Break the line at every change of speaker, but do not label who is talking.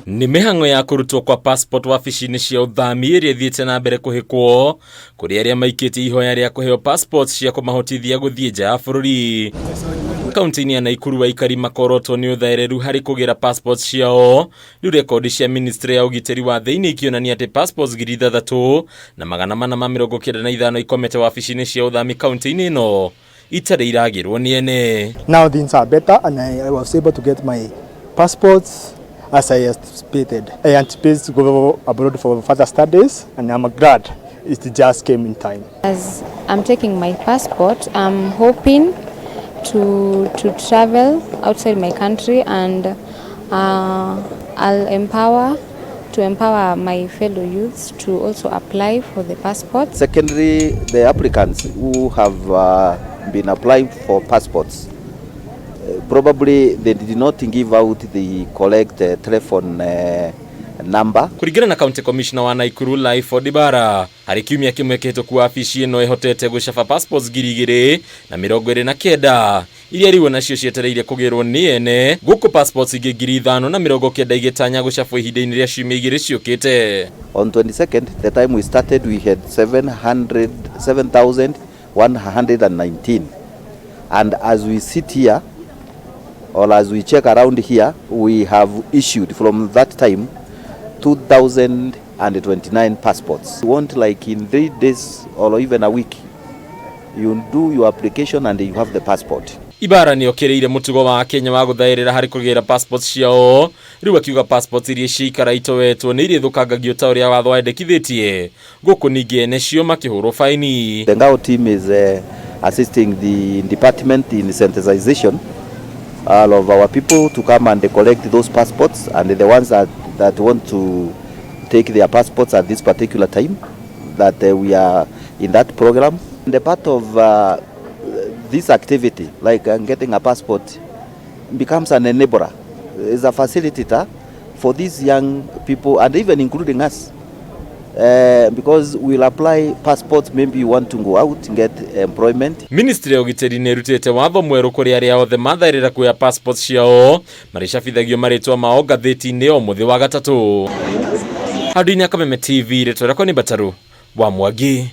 Ni mihango ya kurutwo kwa passport wabici-ini cia uthami iria ithiite na mbere kuhikwo kuri aria maikite ihoya ria kuheo passport cia kumahotithia guthie nja ya bururi. Kaunti-ini ya Nakuru aikari makorotwo ni uthaireru hari kugira passport ciao. Riu rekodi cia ministry ya ugitiri wa thiini ikionania ati passports 3,000 na 495 ikomete wabici-ini cia uthami kaunti-ini ino itari iragirwo ni ene.
Now things are better and I was able to get my passports as I anticipated. I anticipated to go abroad for further studies and I'm glad it just came in time.
As I'm taking my passport, I'm hoping to travel outside my country and I'll empower my fellow youths to also apply for the passport.
Secondly, the applicants who have been applying for passports, probably they did not give out the correct telephone number.
Kurigana na County Commissioner wa Nakuru Life Dibara, hari kiumia kimwe kihituku wabici ino ihotete gucaba passports 2,029 iria riwe nacio cietereire kugirwo ni ene, guku passports ingi 5,090 igitanya gucabwo ihinda-ini ria ciumia 2 ciukite.
On 22nd, the time we started, we had 7,119, and as we sit here or as we check around here, we have issued from that time 2,029 passports. We want, like in 3 days or even a week, you do your application and you have the passport.
Ibara ni okereire mutugo wa Akenya wa guthairira hari kugira passports ciao. Riu akiuga passports iria ciikara itowetwo ni iria thukangagio ta uria watho wendekithitie. Guku ningi NECIO makihurwo faini.
The NGAO team is assisting the department in sensitization all of our people to come and collect those passports, and the ones that want to take their passports at this particular time, that we are in that program. And the part of this activity, like getting a passport, becomes an enabler, is a facilitator for these young people and even including us. Because we'll apply passports, maybe you want to go out and get employment.
Ministry ya ugitiri ni rutete watho mweru kuri aria othe mathairira kuya passports ciao maricabithagio maritwa mao ngatheti-ini o muthi wa gatatu. Handũ-inĩ ya Kameme TV, rĩtwa rĩakwa nĩ Bataru wa Mwangi.